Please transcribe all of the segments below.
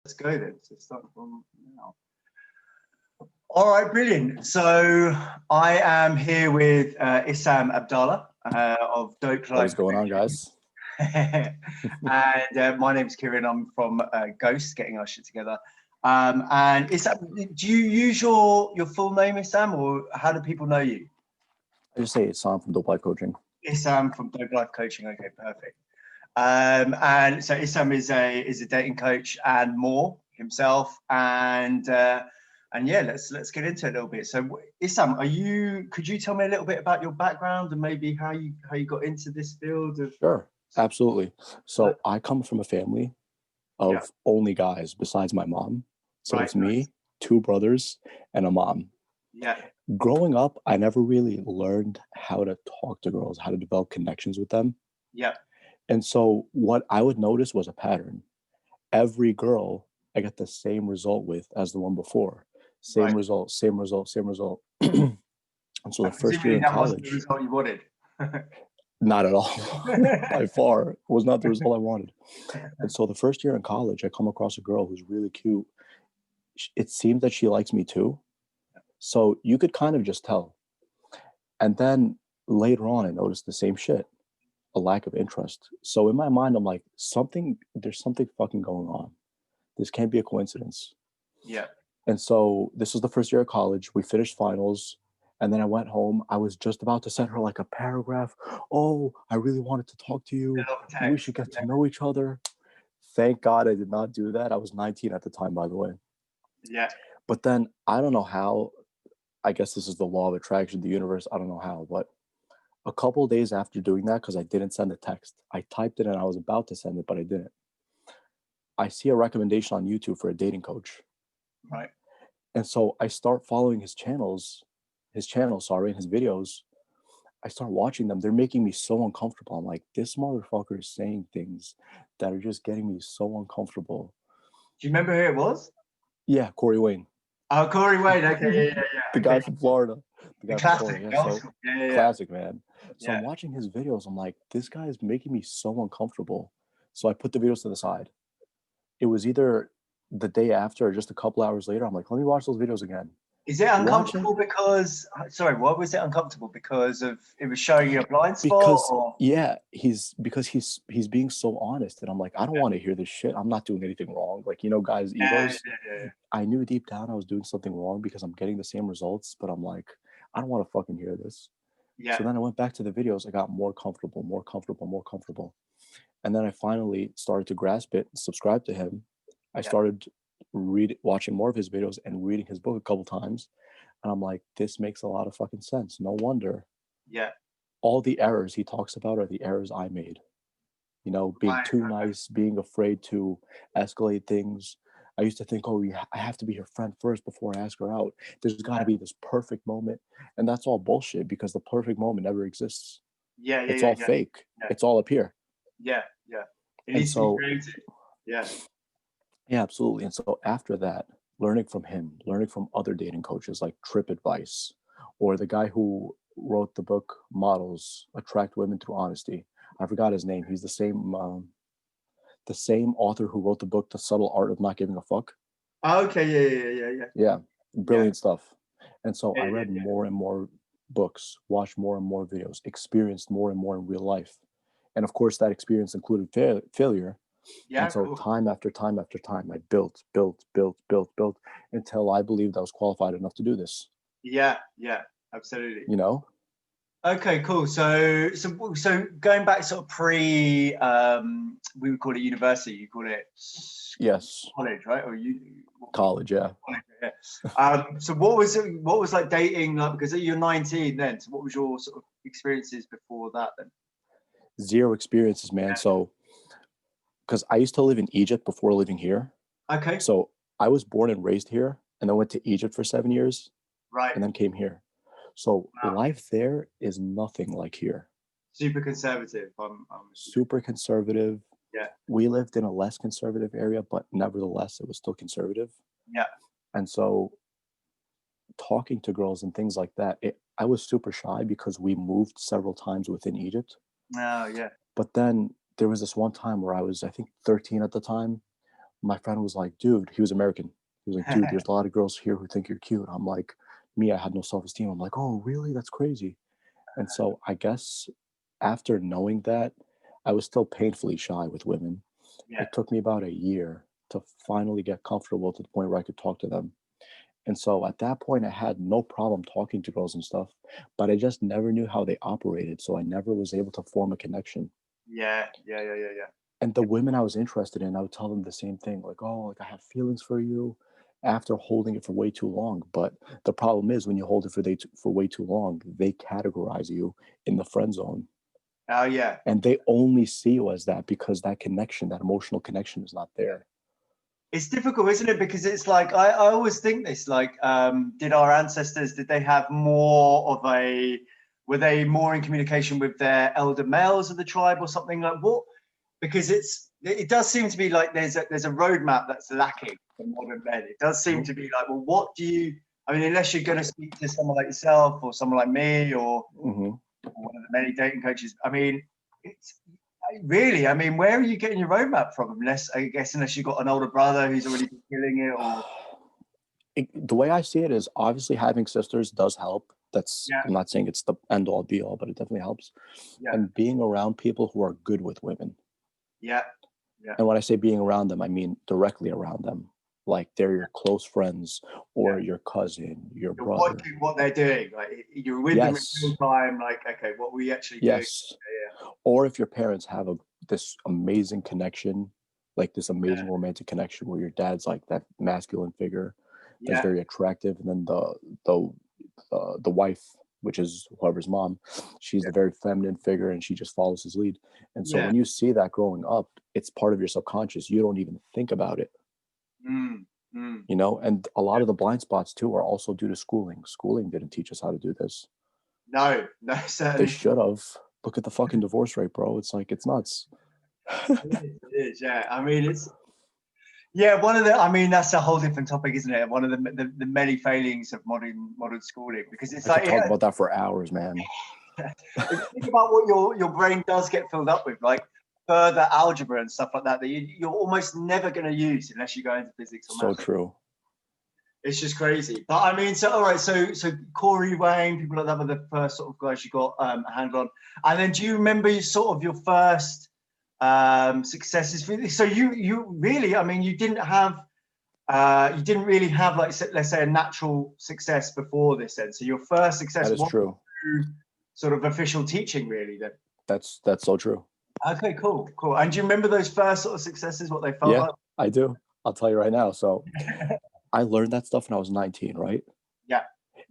Let's go then. So start from now. All right, brilliant. So I am here with Issam Abdallah of What is going on, DopeLifeCoaching. guys? And my name's Kieran. I'm from GOST, getting our shit together. And Issam, do you use your full name, Issam, or how do people know you? I just say Issam from DopeLifeCoaching. Issam from DopeLifeCoaching. Okay, perfect. And so Issam is a dating coach and more himself, and yeah, let's get into it a little bit. So Issam, could you tell me a little bit about your background and maybe how you got into this field of? Sure, absolutely. So I come from a family of only guys besides my mom. So it's me, two brothers, and a mom. Yeah. Growing up, I never really learned how to talk to girls, how to develop connections with them. Yeah. And so what I would notice was a pattern. Every girl I get the same result with as the one before. Same result, same result, same result. And so the first year in college, that wasn't the result you wanted. not at all. By far, it was not the result I wanted. And so the first year in college, I come across a girl who's really cute. It seems that she likes me too. So you could kind of just tell. And then later on, I noticed the same shit, a lack of interest. So in my mind, I'm like, there's something fucking going on. This can't be a coincidence. Yeah. And so this was the first year of college. We finished finals. And then I went home. I was just about to send her like a paragraph. Oh, I really wanted to talk to you. We should get to know each other. Thank God I did not do that. I was 19 at the time, by the way. Yeah. But then I don't know how. I guess this is the law of attraction, the universe. I don't know how. But a couple of days after doing that, because I didn't send a text, I typed it and I was about to send it, but I didn't. I see a recommendation on YouTube for a dating coach. Right. And so I start following his videos. I start watching them. They're making me so uncomfortable. I'm like, this motherfucker is saying things that are just getting me so uncomfortable. Do you remember who it was? Yeah, Corey Wayne. Oh, Corey Wayne. Okay, yeah. The guy from Florida. The classic. Classic, man. So I'm watching his videos. I'm like, this guy is making me so uncomfortable. So I put the videos to the side. It was either the day after or just a couple hours later. I'm like, let me watch those videos again. Is it uncomfortable because, sorry, what was it uncomfortable? Because of it was showing you a blind spot? He's being so honest. And I'm like, I don't want to hear this shit. I'm not doing anything wrong. Like, guys' egos. Yeah. I knew deep down I was doing something wrong because I'm getting the same results. But I'm like, I don't want to fucking hear this. Yeah. So then I went back to the videos. I got more comfortable. And then I finally started to grasp it, subscribe to him. I started watching more of his videos and reading his book a couple times. And I'm like, this makes a lot of fucking sense. No wonder. Yeah. All the errors he talks about are the errors I made. Being too nice, being afraid to escalate things. I used to think, I have to be her friend first before I ask her out. There's got to be this perfect moment. And that's all bullshit because the perfect moment never exists. It's all fake. Yeah. It's all up here. Yeah. It needs to be created. Yeah. Yeah, absolutely. And so after that, learning from him, learning from other dating coaches like Trip Advice, or the guy who wrote the book Models Attract Women Through Honesty. I forgot his name. He's the same author who wrote the book The Subtle Art of Not Giving a Fuck. Okay, yeah. Yeah, brilliant stuff. And so I read more and more books, watched more and more videos, experienced more and more in real life. And of course, that experience included failure. Yeah, and so time after time after time, I built until I believed I was qualified enough to do this. Yeah, absolutely. Okay, cool. So going back sort of pre, we would call it university. You call it college, right? Or college, yeah. So what was like dating like? Because you're 19 then. So what was your sort of experiences before that then? Zero experiences, man. Yeah. So. Because I used to live in Egypt before living here. Okay. So I was born and raised here and then went to Egypt for 7 years. Right. And then came here. So life there is nothing like here. Super conservative. Super conservative. Yeah. We lived in a less conservative area, but nevertheless, it was still conservative. Yeah. And so talking to girls and things like that, I was super shy because we moved several times within Egypt. Oh, yeah. But then there was this one time where I was, I think 13 at the time. My friend was like, dude, he was American. He was like, dude, there's a lot of girls here who think you're cute. I'm like, me, I had no self-esteem. I'm like, oh, really? That's crazy. And so I guess after knowing that, I was still painfully shy with women. Yeah. It took me about a year to finally get comfortable to the point where I could talk to them. And so at that point, I had no problem talking to girls and stuff, but I just never knew how they operated. So I never was able to form a connection. Yeah. And the women I was interested in, I would tell them the same thing, like, oh, like I have feelings for you after holding it for way too long. But the problem is when you hold it for way too long, they categorize you in the friend zone. Oh yeah. And they only see you as that because that connection, that emotional connection is not there. It's difficult, isn't it? Because it's like I always think this, like, did our ancestors, did they have more of a, were they more in communication with their elder males of the tribe or something? Like what? Because it does seem to be like there's a roadmap that's lacking for modern men. It does seem to be like, well, what do you, I mean, unless you're going to speak to someone like yourself or someone like me or one of the many dating coaches, I mean, it's really, I mean, where are you getting your roadmap from? Unless you've got an older brother who's already been killing it, or the way I see it is obviously having sisters does help. Yeah. I'm not saying it's the end all be all, but it definitely helps. Yeah. And being around people who are good with women. Yeah. And when I say being around them, I mean directly around them. Like they're your close friends or your cousin, your You're brother. watching what they're doing. Like you're with them in real time. Like, okay, what we actually doing? Yeah. Or if your parents have this amazing connection, like this amazing romantic connection where your dad's like that masculine figure that's very attractive, and then the wife, which is whoever's mom, she's the very feminine figure and she just follows his lead. And so when you see that growing up, it's part of your subconscious. You don't even think about it. You know, and a lot of the blind spots too are also due to schooling. Schooling didn't teach us how to do this. No, certainly. They should have. Look at the fucking divorce rate, bro. It's like, it's nuts. It is, yeah. I mean, I mean, that's a whole different topic, isn't it? One of the many failings of modern schooling, because it's I could talk about that for hours, man. If you think about what your brain does get filled up with, like further algebra and stuff like that, that you're almost never going to use unless you go into physics or math. So true. It's just crazy. But I mean, so all right, so Corey, Wayne, people like that were the first sort of guys you got a handle on. And then do you remember your first successes? So you really, I mean, you didn't really have, like, let's say, a natural success before this then. So your first success was true. Through sort of official teaching, really, then. That's so true. Okay, cool. And do you remember those first sort of successes, what they felt like? I do. I'll tell you right now. So I learned that stuff when I was 19, right? Yeah.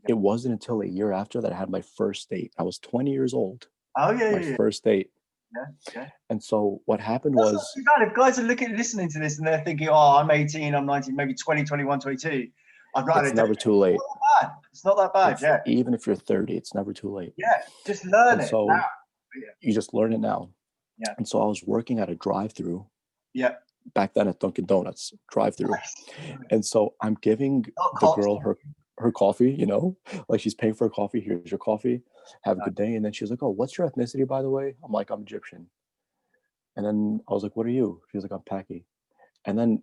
It wasn't until a year after that I had my first date. I was 20 years old. Oh, yeah. My first date. Yeah. And so what happened was, not too bad. If guys are listening to this and they're thinking, oh, I'm 18, I'm 19, maybe 20, 21, 22. It's never too late. It's not that bad. Even if you're 30, it's never too late. Yeah, just learn it. So now. You just learn it now. Yeah. And so I was working at a drive-through. Yeah. Back then at Dunkin' Donuts, drive-through. And so I'm giving the girl her coffee, you know, like she's paying for her coffee. Here's your coffee. Have a good day. And then she's like, oh, what's your ethnicity, by the way? I'm like, I'm Egyptian. And then I was like, what are you? She's like, I'm Paki. And then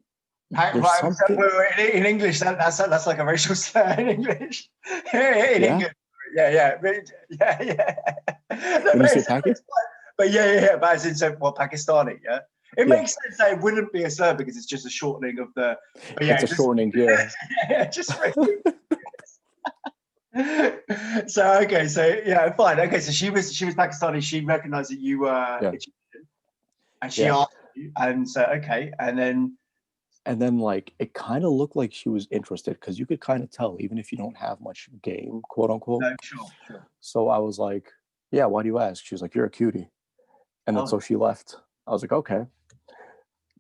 in English, that's like a racial slur in English. English. Yeah. When you say Paki? But yeah. But as in, Pakistani, yeah? It makes sense that it wouldn't be a slur because it's just a shortening of the... It's a shortening, yeah. Just So, okay, fine. Okay, so she was Pakistani. She recognized that you were Egyptian. And she asked you, and so, okay, and then like it kind of looked like she was interested because you could kind of tell even if you don't have much game, quote unquote. No, sure. So I was like, yeah, why do you ask? She was like, you're a cutie. And then so she left. I was like, okay.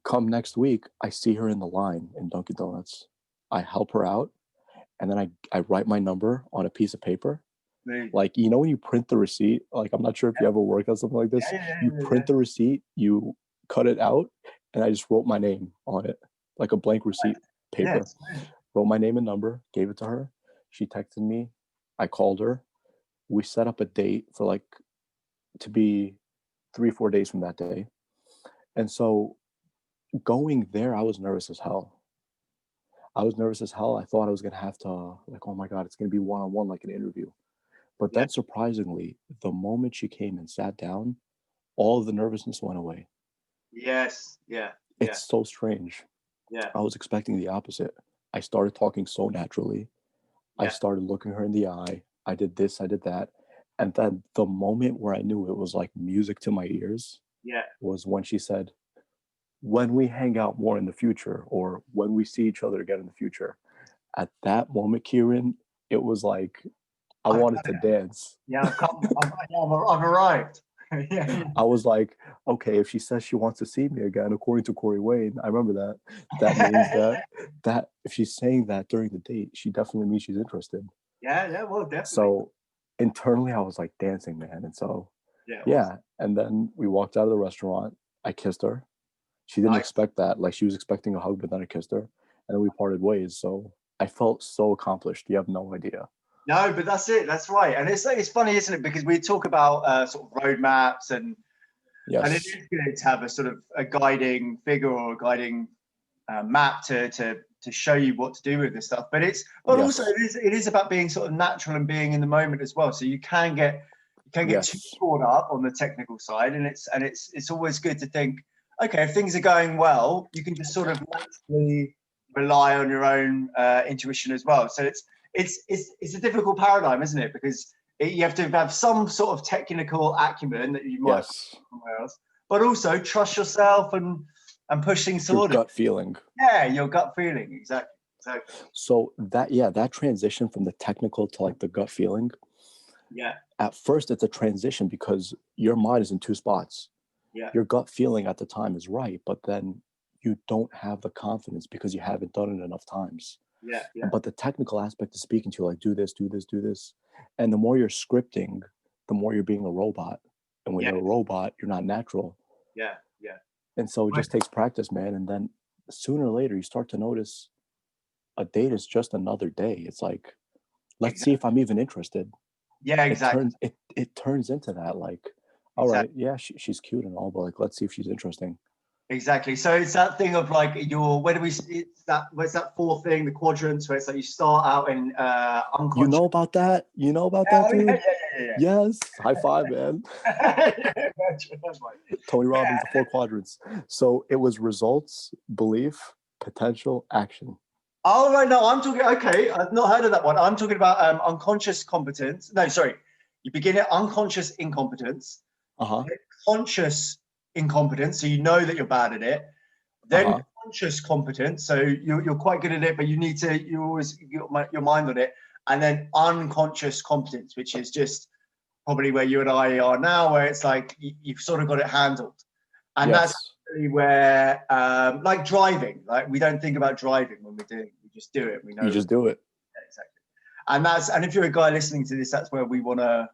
Come next week, I see her in the line in Dunkin' Donuts. I help her out, and then I write my number on a piece of paper. Like, you know, when you print the receipt, like, I'm not sure if you ever worked on something like this. You print the receipt, you cut it out, and I just wrote my name on it, like a blank receipt paper. Wrote my name and number, gave it to her. She texted me. I called her. We set up a date for to be 3-4 days from that day. And so going there, I was nervous as hell. I was nervous as hell. I thought I was gonna have to, like, oh my God, it's gonna be one-on-one like an interview. But Yeah. then surprisingly, the moment she came and sat down, all of the nervousness went away. Yes. Yeah. Yeah. It's so strange. Yeah. I was expecting the opposite. I started talking so naturally. I Yeah. started looking her in the eye. I did this, I did that. And then the moment where I knew it was like music to my ears Yeah. was when she said, when we hang out more in the future, or when we see each other again in the future. At that moment, Kieran, it was like I I've wanted done to it. dance. Yeah. I've arrived. Yeah. I was like, okay, if she says she wants to see me again, according to Corey Wayne, I remember that. That means that if she's saying that during the date, she definitely means she's interested. Yeah. Yeah. Well, definitely. So internally, I was like dancing, man. And so, Yeah. Awesome. yeah. And then we walked out of the restaurant. I kissed her. She didn't Nice. expect that. Like, she was expecting a hug, but then I kissed her. And then we parted ways. So I felt so accomplished. You have no idea. No, but that's it. That's right. And it's funny, isn't it? Because we talk about sort of roadmaps and it Yes. is good to have a sort of a guiding figure or a guiding map to show you what to do with this stuff. But also Yes. it is about being sort of natural and being in the moment as well. So you can get too Yes. caught up on the technical side, and it's always good to think, okay, if things are going well, you can just sort of naturally rely on your own intuition as well. So it's a difficult paradigm, isn't it? Because you have to have some sort of technical acumen that you might Yes. find somewhere else, but also trust yourself and push things Your forward. gut feeling. Yeah, your gut feeling. Exactly. So that transition from the technical to like the gut feeling, Yeah. at first it's a transition because your mind is in two spots. Yeah. Your gut feeling at the time is right, but then you don't have the confidence because you haven't done it enough times. Yeah. Yeah. But the technical aspect is speaking to you, like, do this, do this, do this. And the more you're scripting, the more you're being a robot. And when Yeah. you're a robot, you're not natural. Yeah. Yeah. And so it just takes practice, man. And then sooner or later, you start to notice a date is just another day. It's like, let's see if I'm even interested. Yeah. Exactly. It turns into that, like, all right, yeah, she's cute and all, but like, let's see if she's interesting. Exactly. So it's that thing of like it's that fourth thing, the quadrants, where it's like you start out in unconscious. You know about that? You know about that, dude? Yes. High five, man. That's right. Tony Robbins, the 4 quadrants. So it was results, belief, potential, action. Oh, right. No, I'm talking. Okay. I've not heard of that one. I'm talking about unconscious competence. No, sorry. You begin at unconscious incompetence, conscious incompetence. So you know that you're bad at it. Then conscious competence. So you're quite good at it, but you always get your mind on it. And then unconscious competence, which is just probably where you and I are now, where it's like you've sort of got it handled. And that's really where, like driving, like we don't think about driving when we're doing it. We just do it. We know you just do it. Yeah, exactly. And if you're a guy listening to this, that's where we want to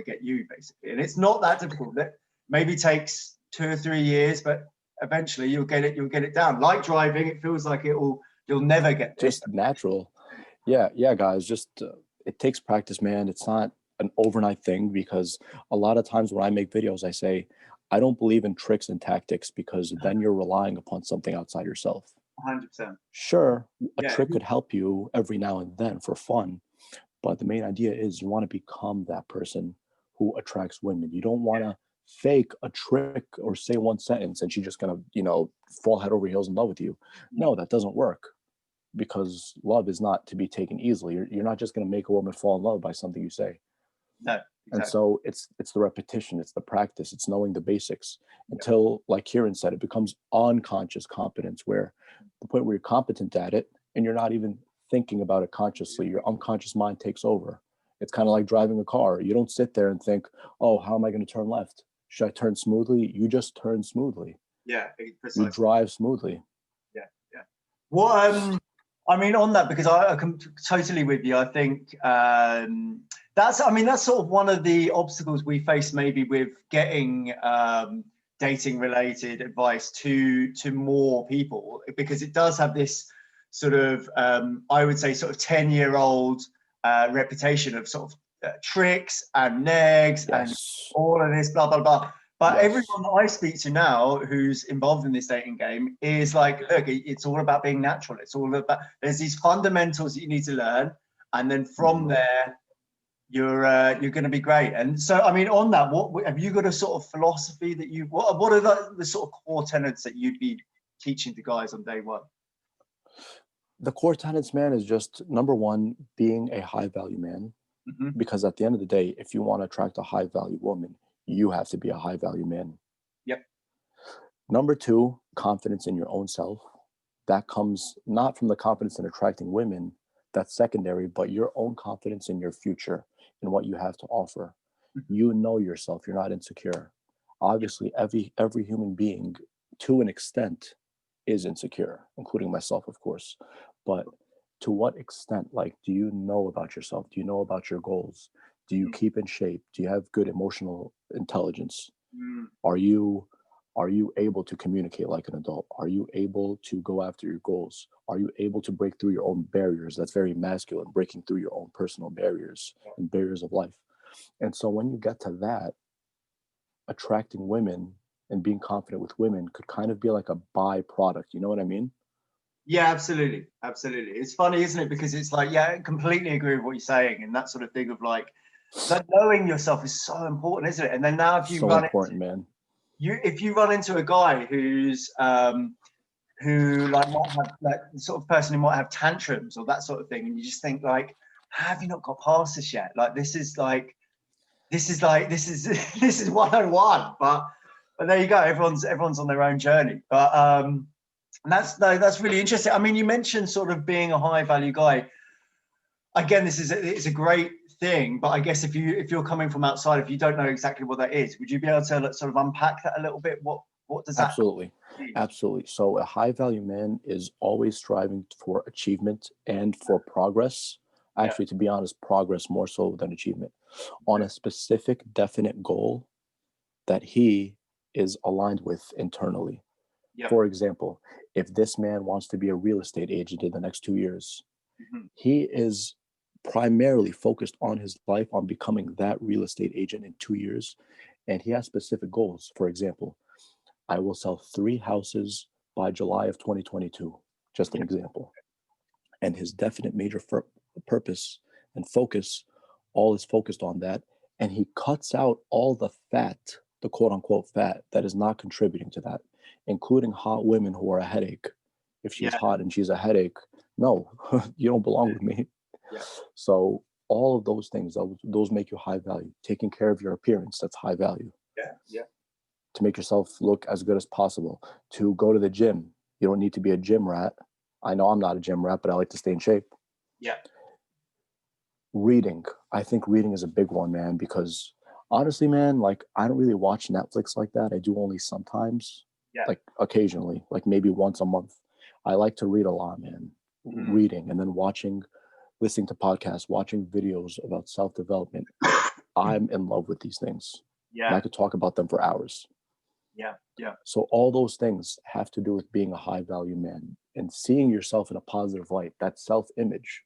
get you, basically. And it's not that difficult. It maybe takes 2 or 3 years, but eventually you'll get it down. Like driving, it feels like you'll never get this. Just natural. Yeah, guys, just it takes practice, man. It's not an overnight thing, because a lot of times when I make videos, I say, I don't believe in tricks and tactics, because then you're relying upon something outside yourself. 100%. Sure, a trick could help you every now and then for fun, but the main idea is you want to become that person who attracts women. You don't want to fake a trick or say one sentence and she's just gonna, fall head over heels in love with you. No, that doesn't work, because love is not to be taken easily. You're not just gonna make a woman fall in love by something you say. No. Exactly. And so it's the repetition, it's the practice, it's knowing the basics until, like Kieran said, it becomes unconscious competence, where the point where you're competent at it and you're not even thinking about it consciously. Your unconscious mind takes over. It's kind of like driving a car. You don't sit there and think, oh, how am I going to turn left? Should I turn smoothly? You just turn smoothly. Yeah, precisely. You drive smoothly. Yeah. Well, I mean, on that, because I come totally with you. I think that's sort of one of the obstacles we face, maybe with getting dating related advice to more people, because it does have this sort of, I would say, sort of 10-year-old reputation of sort of tricks and negs and all of this, blah, blah, blah. But Yes. everyone that I speak to now who's involved in this dating game is like, look, it's all about being natural. It's all about, there's these fundamentals that you need to learn. And then from there, you're going to be great. And so, I mean, on that, what have you got a sort of philosophy that what are the sort of core tenets that you'd be teaching to guys on day one? The core tenets, man, is just number one, being a high value man. Because at the end of the day, if you want to attract a high value woman, you have to be a high value man. Yep. Number two, confidence in your own self. That comes not from the confidence in attracting women, that's secondary, but your own confidence in your future and what you have to offer. You know yourself, you're not insecure. Obviously, every human being, to an extent, is insecure, including myself, of course. But to what extent? Like, do you know about yourself? Do you know about your goals? Do you keep in shape? Do you have good emotional intelligence? Are you able to communicate like an adult? Are you able to go after your goals? Are you able to break through your own barriers? That's very masculine, breaking through your own personal barriers and barriers of life. And so when you get to that, attracting women and being confident with women could kind of be like a byproduct. You know what I mean? Yeah, absolutely. Absolutely. It's funny, isn't it? Because it's like, yeah, I completely agree with what you're saying. And that sort of thing of like, that knowing yourself is so important, isn't it? And then now if you if you run into a guy who's who like might have like the sort of person who might have tantrums or that sort of thing, and you just think like, how have you not got past this yet? Like this is 101. But there you go. Everyone's on their own journey. But and that's really interesting. I mean, you mentioned sort of being a high value guy. Again, it's a great thing, but I guess if you're coming from outside, if you don't know exactly what that is, would you be able to sort of unpack that a little bit? What does that Absolutely. So a high value man is always striving for achievement and for progress. Actually, to be honest, progress more so than achievement on a specific, definite goal that he is aligned with internally. For example, if this man wants to be a real estate agent in the next 2 years, he is primarily focused on his life on becoming that real estate agent in 2 years. And he has specific goals. For example, I will sell 3 houses by July of 2022, just an example. And his definite major purpose and focus, all is focused on that. And he cuts out all the fat, the quote unquote fat that is not contributing to that, including hot women who are a headache. If she's hot and she's a headache, no, you don't belong with me. So all of those things, those make you high value. Taking care of your appearance, that's high value. To make yourself look as good as possible. To go to the gym, you don't need to be a gym rat. I know I'm not a gym rat, but I like to stay in shape. Reading. I think reading is a big one, man, because honestly, man, like I don't really watch Netflix like that. I do only sometimes, like occasionally, like maybe once a month. I like to read a lot, man. Reading and then listening to podcasts, watching videos about self-development. I'm in love with these things. And I could talk about them for hours. So all those things have to do with being a high value man and seeing yourself in a positive light. That self-image.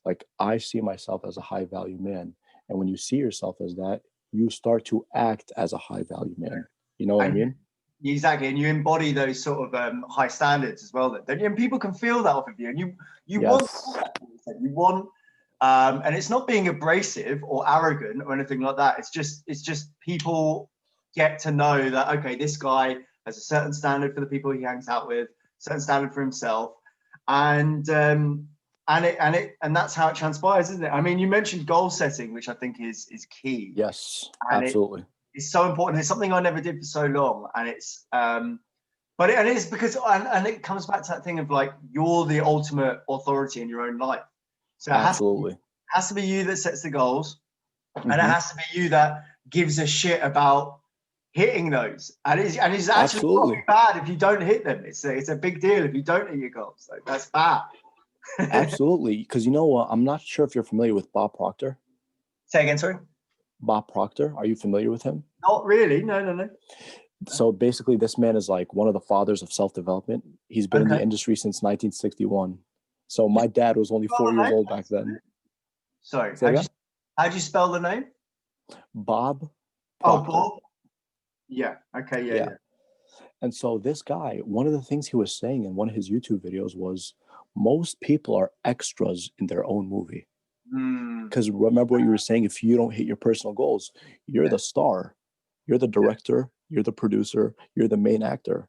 Like I see myself as a high value man. And when you see yourself as that, you start to act as a high value man. You know what I mean? Exactly. And you embody those sort of high standards as well. And people can feel that off of you. And you want that. You want and it's not being abrasive or arrogant or anything like that. It's just people get to know that, okay, this guy has a certain standard for the people he hangs out with, certain standard for himself. And that's how it transpires, isn't it? I mean, you mentioned goal setting, which I think is key. Yes, and absolutely. It's so important. It's something I never did for so long. And it's but it's because and it comes back to that thing of like you're the ultimate authority in your own life. So it has to be you that sets the goals, and it has to be you that gives a shit about hitting those. And it's actually not bad if you don't hit them. It's a big deal if you don't hit your goals. Like, that's bad. Absolutely. Because you know what? I'm not sure if you're familiar with Bob Proctor. Say again, sorry? Bob Proctor. Are you familiar with him? Not really. No. So basically, this man is like one of the fathers of self-development. He's been in the industry since 1961. So my dad was only 4 years old back then. Sorry. How'd you spell the name? Bob Proctor. Oh, Bob. Yeah. Okay. Yeah. And so this guy, one of the things he was saying in one of his YouTube videos was most people are extras in their own movie. Because remember what you were saying, if you don't hit your personal goals, you're the star, you're the director, you're the producer, you're the main actor.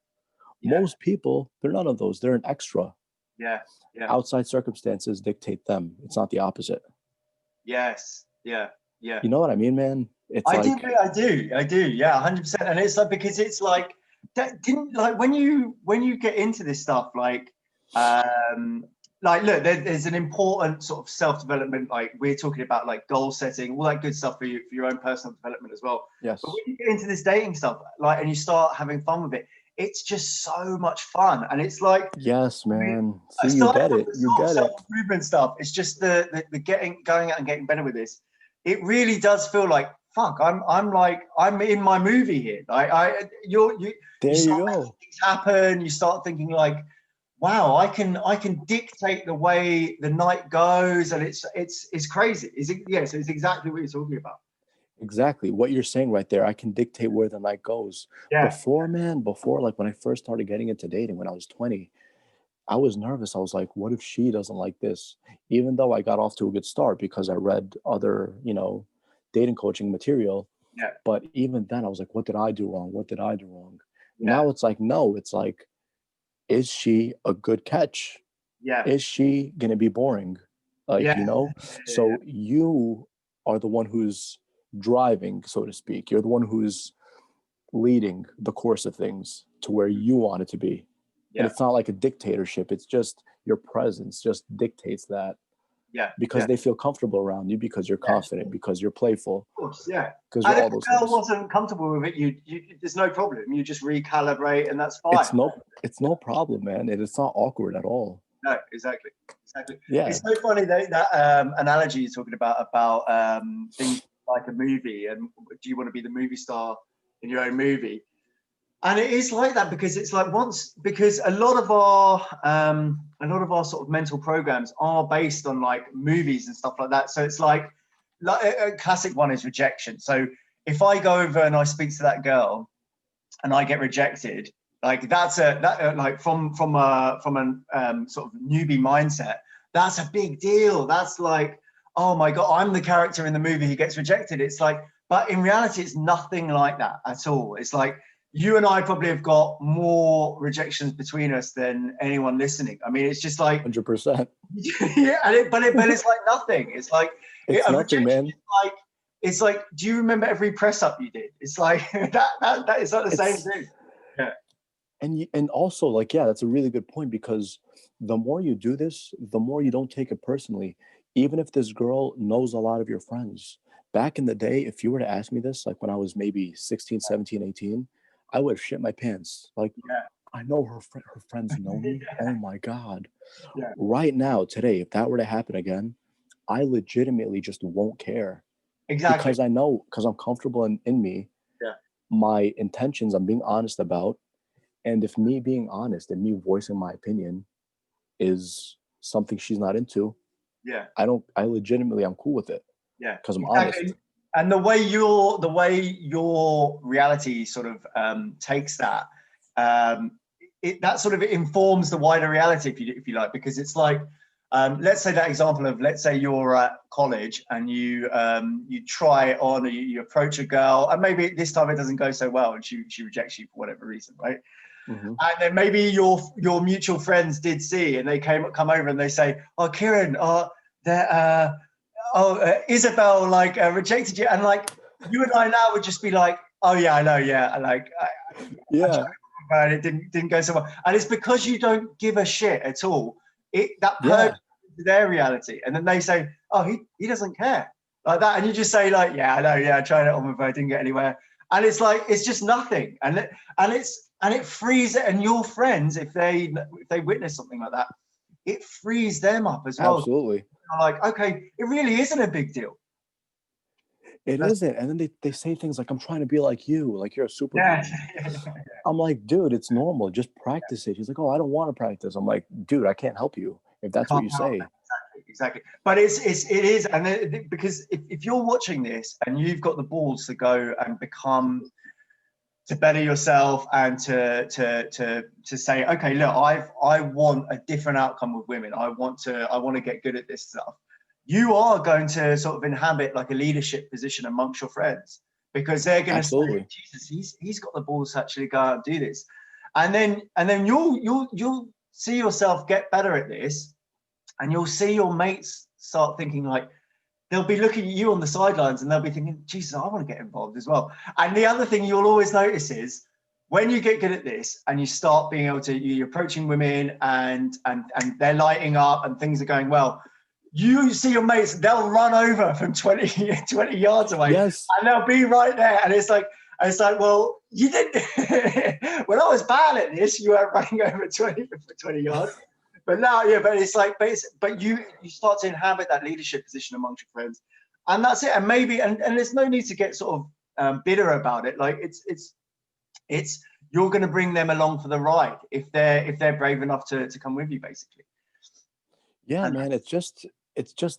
Most people, they're none of those. They're an extra. Yeah. Yeah. Outside circumstances dictate them. It's not the opposite. Yes. Yeah. Yeah. You know what I mean, man? It's I like, do. I do. Yeah. 100%. And it's like, because it's like, that didn't like when you get into this stuff, like look, there's an important sort of self-development, like we're talking about, like goal setting, all that good stuff for your own personal development as well. yes. But when you get into this dating stuff, like, and you start having fun with it, it's just so much fun. And it's like, yes, man. I See, you get it. You get it. Self-improvement stuff. It's just the going out and getting better with this. It really does feel like, fuck, I'm in my movie here. Like you start making things happen. You start thinking like, wow, I can dictate the way the night goes, and it's crazy. So it's exactly what you're talking about. Exactly what you're saying right there. I can dictate where the night goes. Yeah. Before, like when I first started getting into dating when I was 20, I was nervous. I was like, what if she doesn't like this? Even though I got off to a good start because I read other, dating coaching material. Yeah. But even then I was like, what did I do wrong? What did I do wrong? Yeah. Now it's like, no, it's like, is she a good catch? Yeah. Is she going to be boring? So you are the one who's driving, so to speak. You're the one who's leading the course of things to where you want it to be. Yeah. And it's not like a dictatorship. It's just your presence just dictates that. Yeah. Because they feel comfortable around you, because you're confident, because you're playful. Of course, yeah. Because and if the girl wasn't comfortable with it, you there's no problem. You just recalibrate, and that's fine. It's no problem, man. It's not awkward at all. No, exactly. Yeah. It's so funny that analogy you're talking about things like a movie, and do you want to be the movie star in your own movie? And it is like that, because it's like because a lot of our sort of mental programs are based on like movies and stuff like that. So it's like a classic one is rejection. So if I go over and I speak to that girl and I get rejected, like that's like from an sort of newbie mindset, that's a big deal. That's like, oh my God, I'm the character in the movie who gets rejected. It's like, but in reality, it's nothing like that at all. It's like, you and I probably have got more rejections between us than anyone listening. I mean, it's just like 100%. Yeah, but it's like nothing. It's like it's nothing, man. It's like, do you remember every press up you did? It's like that is not the same thing. Yeah. And also, like, yeah, that's a really good point, because the more you do this, the more you don't take it personally. Even if this girl knows a lot of your friends. Back in the day, if you were to ask me this, like when I was maybe 16, 17, 18, I would have shit my pants. Like, I know her friends know me. Oh my God. Yeah. Right now, today, if that were to happen again, I legitimately just won't care. Exactly. Because I know, because I'm comfortable in me. Yeah. My intentions, I'm being honest about. And if me being honest and me voicing my opinion is something she's not into, I'm cool with it. Yeah. Because I'm honest. And the way your reality sort of takes that, that sort of informs the wider reality, if you like, because it's like, let's say that example of, let's say you're at college and you try it on, or you approach a girl, and maybe this time it doesn't go so well, and she rejects you for whatever reason, right? Mm-hmm. And then maybe your mutual friends did see, and they come over and they say, "Oh, Kieran, Isabel rejected you," and like you and I now would just be like, "Oh yeah, I know, yeah, but it didn't go so well," and it's because you don't give a shit at all. That person their reality, and then they say, "Oh, he doesn't care," like that, and you just say like, "Yeah, I know, yeah, I tried it on with her, didn't get anywhere," and it's like, it's just nothing, and it frees it, and your friends, if they witness something like that, it frees them up as well. Absolutely. Like, okay, it really isn't a big deal. It isn't. And then they say things like, "I'm trying to be like you, like you're a superman." I'm like, dude, it's normal. Just practice it. He's like, "Oh, I don't want to practice." I'm like, dude, I can't help you if that's what you say. Exactly. But it is, and because if you're watching this and you've got the balls to go and become better yourself and to say, okay, look, I want a different outcome with women. I want to get good at this stuff. You are going to sort of inhabit like a leadership position amongst your friends, because they're going to say, Jesus, he's got the balls to actually go out and do this. And then you'll see yourself get better at this, and you'll see your mates start thinking like, they'll be looking at you on the sidelines and they'll be thinking, Jesus, I want to get involved as well. And the other thing you'll always notice is when you get good at this and you start being able to, you're approaching women and they're lighting up and things are going well, you see your mates, they'll run over from 20 yards away. Yes. And they'll be right there. And it's like, well, you didn't, when I was bad at this, you weren't running over 20 yards. But now, yeah, but it's like, but you start to inhabit that leadership position amongst your friends, and that's it. And maybe, and there's no need to get sort of bitter about it. Like it's you're going to bring them along for the ride if they're brave enough to come with you, basically. Yeah, man, it's just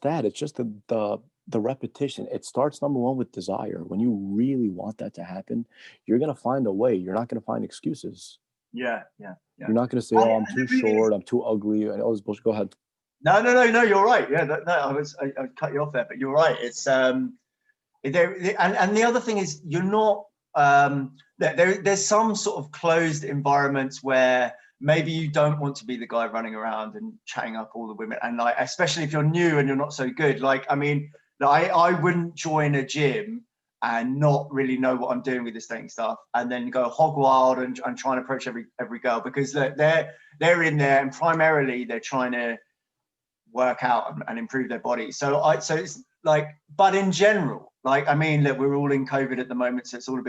that. It's just the repetition. It starts, number one, with desire. When you really want that to happen, you're going to find a way. You're not going to find excuses. Yeah. You're not going to say, "Oh, I'm too short, I'm too ugly," and all this bullshit. Go ahead. No, you're right. Yeah, no, I cut you off there, but you're right. It's and the other thing is, you're not there's some sort of closed environments where maybe you don't want to be the guy running around and chatting up all the women, and like, especially if you're new and you're not so good. Like, I mean, I wouldn't join a gym and not really know what I'm doing with this dating stuff, and then go hog wild and try and approach every girl, because they're in there and primarily they're trying to work out and improve their body. So it's like, but in general, like, I mean, look, we're all in COVID at the moment, so it's all a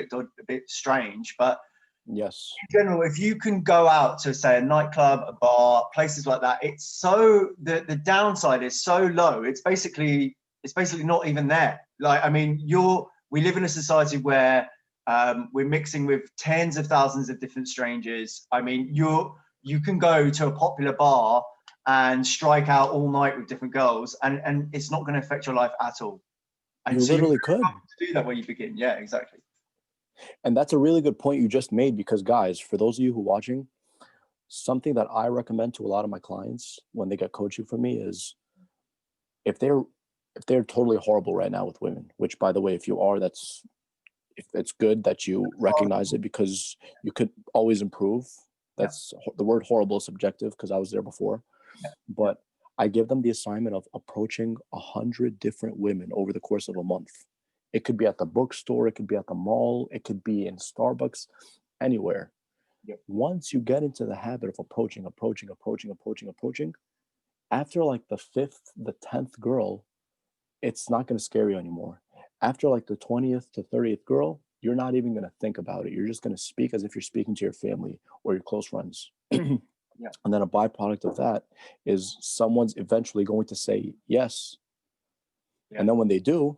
bit strange, but yes, in general, if you can go out to, say, a nightclub, a bar, places like that, it's so the downside is so low. It's basically not even there. Like, I mean, we live in a society where we're mixing with tens of thousands of different strangers. I mean, you can go to a popular bar and strike out all night with different girls, and it's not going to affect your life at all. And you literally could do that where you begin. Yeah, exactly. And that's a really good point you just made, because, guys, for those of you who are watching, something that I recommend to a lot of my clients when they get coaching from me is, if they're totally horrible right now with women, which, by the way, if you are, it's good that you recognize it, because you could always improve. That's the word horrible is subjective, because I was there before. But I give them the assignment of approaching 100 different women over the course of a month. It could be at the bookstore, it could be at the mall, it could be in Starbucks, anywhere. Yep. Once you get into the habit of approaching, after like the 5th, the 10th girl, it's not going to scare you anymore. After like the 20th to 30th girl, you're not even going to think about it. You're just going to speak as if you're speaking to your family or your close friends. Yeah. And then a byproduct of that is someone's eventually going to say yes. Yeah. And then when they do,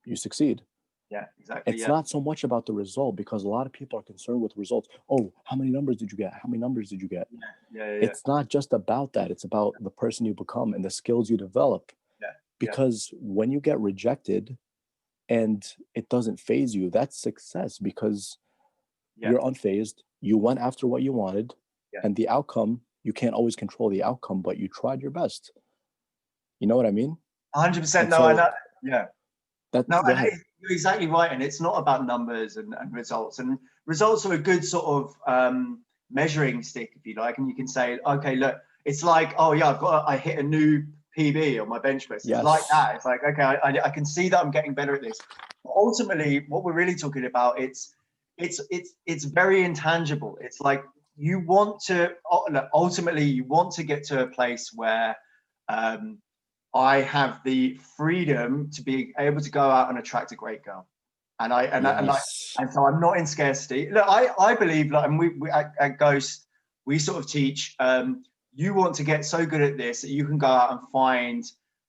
you succeed. Yeah, exactly. It's not so much about the result, because a lot of people are concerned with results. Oh, how many numbers did you get? How many numbers did you get? Yeah. It's not just about that. It's about the person you become and the skills you develop. Yeah. Because when you get rejected and it doesn't faze you, that's success, because you're unfazed. You went after what you wanted, and the outcome, you can't always control the outcome, but you tried your best. You know what I mean? 100%. No, I know. Yeah. You're exactly right. And it's not about numbers and results. And results are a good sort of measuring stick, if you like. And you can say, okay, look, it's like, oh yeah, I hit a new PB on my bench press. It's like that. It's like, okay, I can see that I'm getting better at this. But ultimately, what we're really talking about, it's very intangible. It's like, you want to get to a place where I have the freedom to be able to go out and attract a great girl, and so I'm not in scarcity. Look, I believe, like, and we at GOST, we sort of teach, you want to get so good at this that you can go out and find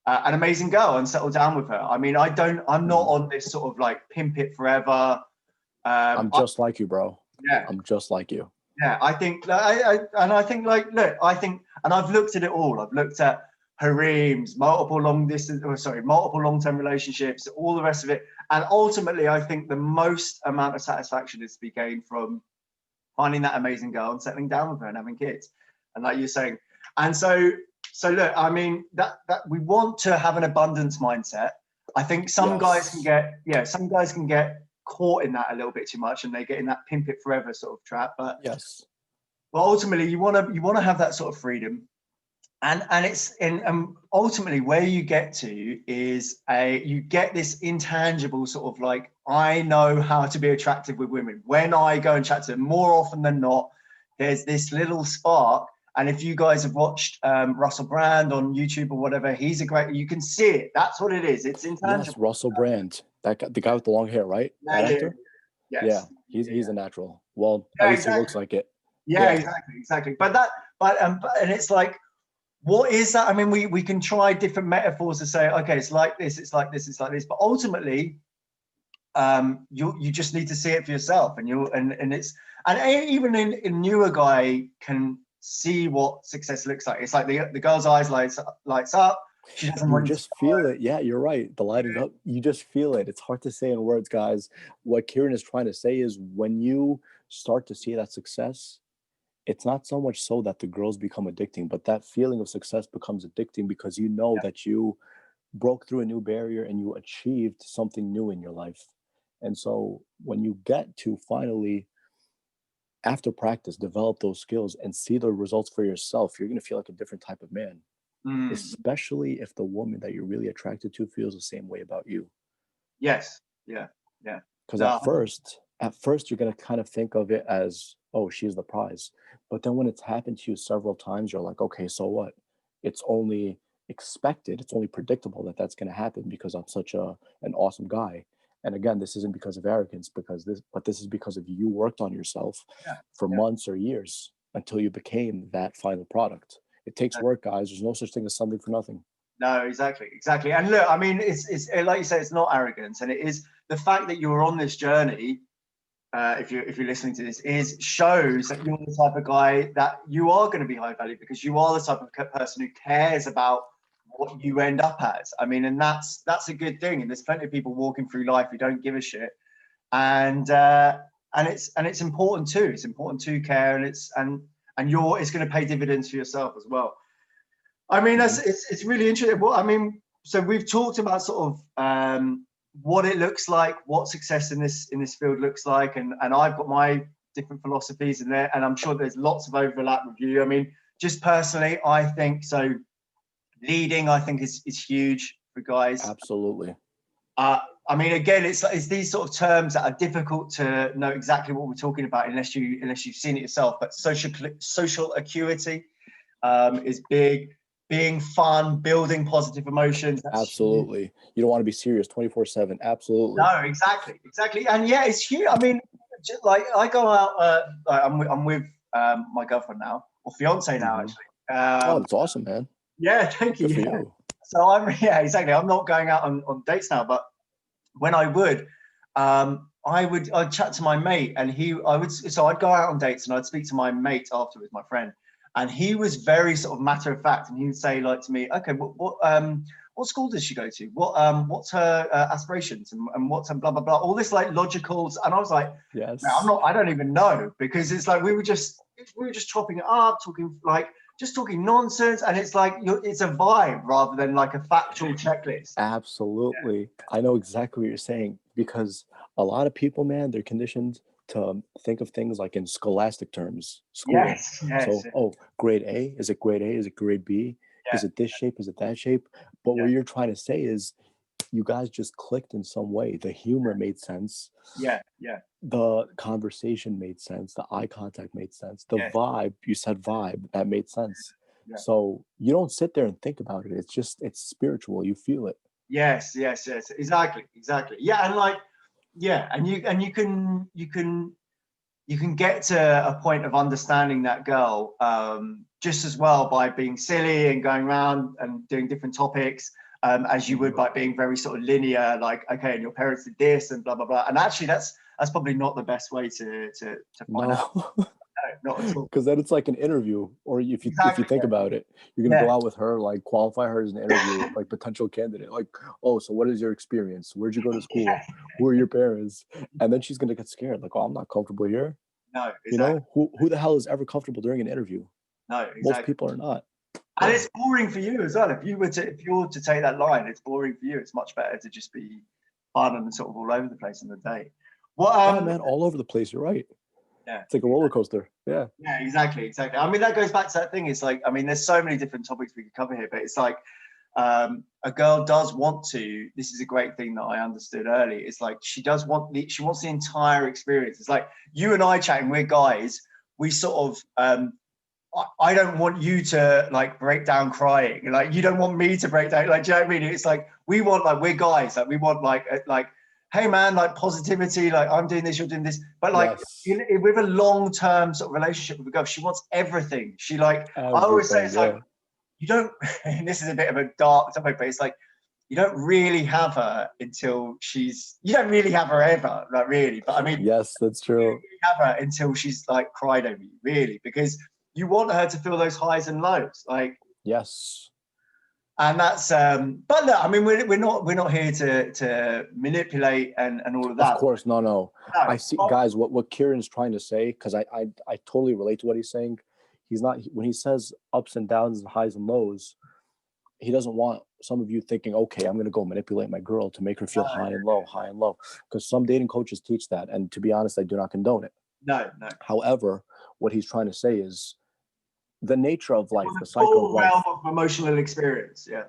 an amazing girl and settle down with her. I mean, I'm not on this sort of like pimp it forever. I'm just like you, bro. Yeah, I'm just like you. Yeah, I think, and I've looked at it all. I've looked at harems, multiple long-term relationships, all the rest of it. And ultimately, I think the most amount of satisfaction is to be gained from finding that amazing girl and settling down with her and having kids. And like you're saying, and so look, I mean, that we want to have an abundance mindset. I think some guys can get caught in that a little bit too much, and they get in that pimp it forever sort of trap. But ultimately, you want to have that sort of freedom. And ultimately where you get to is you get this intangible sort of like, I know how to be attractive with women. When I go and chat to them, more often than not, there's this little spark. And if you guys have watched Russell Brand on YouTube or whatever, you can see it. That's what it is. It's intangible. Yes, Russell Brand, the guy with the long hair, right? That actor? Yes. Yeah, he's a natural. Well, at least he looks like it. Yeah, exactly. But and it's like, what is that? I mean, we can try different metaphors to say, okay, it's like this, it's like this, it's like this. But ultimately, you just need to see it for yourself. And even a newer guy can see what success looks like. It's like the girl's eyes lights up. She doesn't want just feel it. Yeah, you're right. The lighting up, you just feel it. It's hard to say in words, guys. What Kieran is trying to say is when you start to see that success, it's not so much so that the girls become addicting, but that feeling of success becomes addicting because you know that you broke through a new barrier and you achieved something new in your life. And so when you get to finally, after practice, develop those skills and see the results for yourself, you're going to feel like a different type of man, especially if the woman that you're really attracted to feels the same way about you. Yes. Yeah. Because at first you're going to kind of think of it as, oh, she's the prize. But then when it's happened to you several times, you're like, okay, so what? It's only expected. It's only predictable that that's going to happen because I'm such an awesome guy. And again, this isn't because of arrogance, but this is because of you worked on yourself for months or years until you became that final product. It takes work, guys. There's no such thing as something for nothing. No, exactly. And look, I mean, it's like you say, it's not arrogance, and it is the fact that you're on this journey. If you're listening to this, shows that you're the type of guy that you are going to be high value because you are the type of person who cares about what you end up as. I mean, and that's a good thing. And there's plenty of people walking through life who don't give a shit, and it's important too. It's important to care, and it's going to pay dividends for yourself as well. I mean, it's really interesting. Well, I mean, so we've talked about sort of what it looks like, what success in this field looks like, and I've got my different philosophies in there, and I'm sure there's lots of overlap with you. I mean, just personally, I think so. Leading, I think, is huge for guys. Absolutely. I mean, again, it's these sort of terms that are difficult to know exactly what we're talking about unless you've seen it yourself. But social acuity is big. Being fun, building positive emotions. Absolutely. Huge. You don't want to be serious 24/7. Absolutely. No, exactly. And yeah, it's huge. I mean, just like I go out. I'm with my girlfriend now, or fiance now, actually. Oh, that's awesome, man. Yeah, thank you. Good for you. So exactly. I'm not going out on dates now, but when I would, I'd chat to my mate, and I'd go out on dates, and I'd speak to my mate afterwards, my friend. And he was very sort of matter of fact, and he would say like to me, okay, what school does she go to? What's her aspirations and what's her blah blah blah? All this like logical, and I was like, yes, I don't even know, because it's like we were just chopping it up, talking nonsense, and it's like it's a vibe rather than like a factual checklist. Absolutely, yeah. I know exactly what you're saying, because a lot of people, man, they're conditioned to think of things like in scholastic terms. School. Yes. So, grade A? Is it grade A? Is it grade B? Yeah. Is it this shape? Is it that shape? But what you're trying to say is you guys just clicked in some way. The humor made sense. Yeah. The conversation made sense. The eye contact made sense. The vibe, you said vibe, that made sense. Yeah. So you don't sit there and think about it. It's spiritual. You feel it. Yes. Exactly. Yeah. And like, yeah, and you can get to a point of understanding that girl just as well by being silly and going around and doing different topics as you would by being very sort of linear, like, okay, and your parents did this and blah blah blah. And actually, that's probably not the best way to find out. No, not at all. Because then it's like an interview, or if you think about it, you're gonna go out with her, like qualify her as an interview, like potential candidate. Like, oh, so what is your experience? Where'd you go to school? Who are your parents? And then she's gonna get scared, like, oh, I'm not comfortable here. No, exactly. You know, who the hell is ever comfortable during an interview? No, exactly. Most people are not. And it's boring for you as well. If you were to take that line, it's boring for you. It's much better to just be fun and sort of all over the place in the day. Yeah, man, all over the place. You're right. Yeah, it's like a roller coaster. Yeah, exactly. I mean, that goes back to that thing. It's like, I mean, there's so many different topics we could cover here, but it's like a girl does want to. This is a great thing that I understood early. It's like she wants the entire experience. It's like you and I chatting. We're guys. We sort of. I don't want you to like break down crying. Like you don't want me to break down. Like, do you know what I mean? It's like we want, like, we're guys. Like we want like hey man, like positivity. Like I'm doing this, you're doing this. But like with a long-term sort of relationship with a girl, she wants everything. She like everything, I always say it's like you don't. And this is a bit of a dark topic, but it's like you don't really have her until you don't really have her ever, like really. But I mean, yes, that's true. You don't really have her until she's like cried over you, really, because you want her to feel those highs and lows, like yes. And that's but look, I mean, we're not here to manipulate and all of that. Of course, no. I see, guys, what Kieran's trying to say, because I totally relate to what he's saying. He's not, when he says ups and downs and highs and lows, he doesn't want some of you thinking, okay, I'm going to go manipulate my girl to make her feel high and low, because some dating coaches teach that, and to be honest, I do not condone it. No. However, what he's trying to say is the nature of life, the cycle of life, realm of emotional experience. Yeah,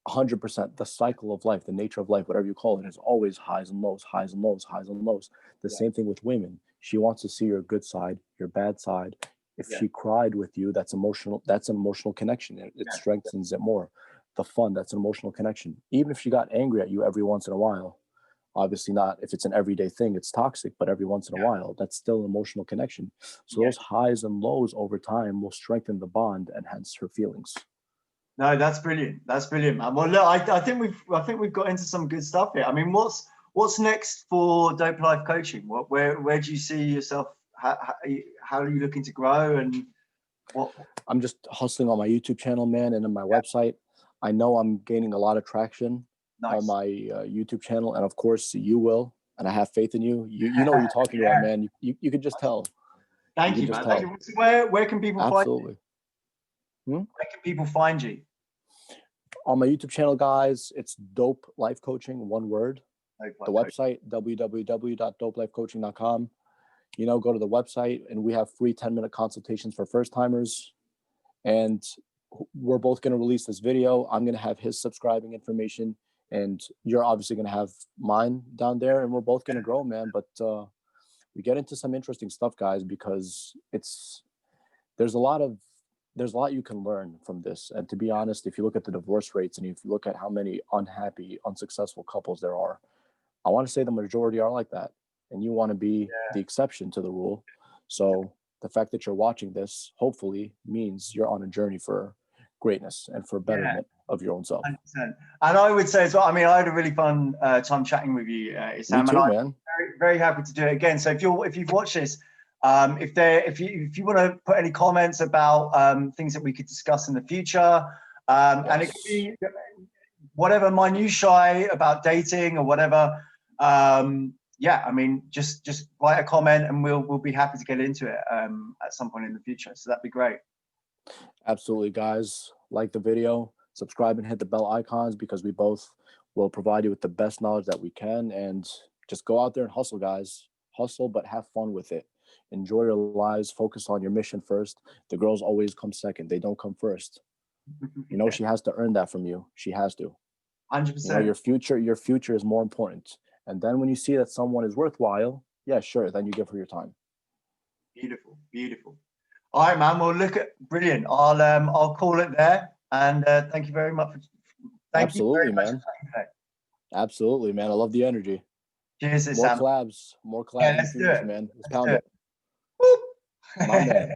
100%. The cycle of life, the nature of life, whatever you call it, is always highs and lows, highs and lows, highs and lows. The same thing with women. She wants to see your good side, your bad side. If she cried with you, that's emotional. That's an emotional connection. It strengthens it more. The fun, that's an emotional connection. Even if she got angry at you every once in a while, obviously not if it's an everyday thing, it's toxic, but every once in a while, that's still an emotional connection. So those highs and lows over time will strengthen the bond and hence her feelings. No, that's brilliant. That's brilliant, man. Well, look, I think we've got into some good stuff here. I mean, what's next for Dope Life Coaching? Where do you see yourself? How are you looking to grow? And what? I'm just hustling on my YouTube channel, man, and on my website. I know I'm gaining a lot of traction on my YouTube channel, and of course you will, and I have faith in you. You know what you're talking about, man. You could just tell. Thank you, man. Thank you. Where can people find you? Where can people find you? On my YouTube channel, guys, it's Dope Life Coaching, one word. The website, www.dopelifecoaching.com. You know, go to the website, and we have free 10-minute consultations for first timers. And we're both going to release this video. I'm going to have his subscribing information, and you're obviously going to have mine down there, and we're both going to grow, man. But we get into some interesting stuff, guys, because there's a lot you can learn from this. And to be honest, if you look at the divorce rates and if you look at how many unhappy, unsuccessful couples there are, I want to say the majority are like that. And you want to be the exception to the rule. So the fact that you're watching this hopefully means you're on a journey for greatness and for betterment of your own self. 100%. And I would say as well, I mean, I had a really fun time chatting with you, Issam. Me too, and I'm man. very, very happy to do it again. So if you've watched this, if you want to put any comments about things that we could discuss in the future, and it could be whatever minutiae about dating or whatever. I mean, just write a comment and we'll be happy to get into it at some point in the future. So that'd be great. Absolutely, guys. Like the video, subscribe and hit the bell icons, because we both will provide you with the best knowledge that we can. And just go out there and hustle, guys. Hustle, but have fun with it. Enjoy your lives. Focus on your mission first. The girls always come second. They don't come first. You know, she has to earn that from you. She has to. 100%. You know, your future is more important. And then when you see that someone is worthwhile, yeah, sure, then you give her your time. Beautiful, beautiful. All right, man. Well, brilliant. I'll call it there. And thank you very much. Absolutely, man. Absolutely, man. I love the energy. Cheers, Issam. More collabs. Yeah, let's do it. man. Let's pound it. Whoop. My man.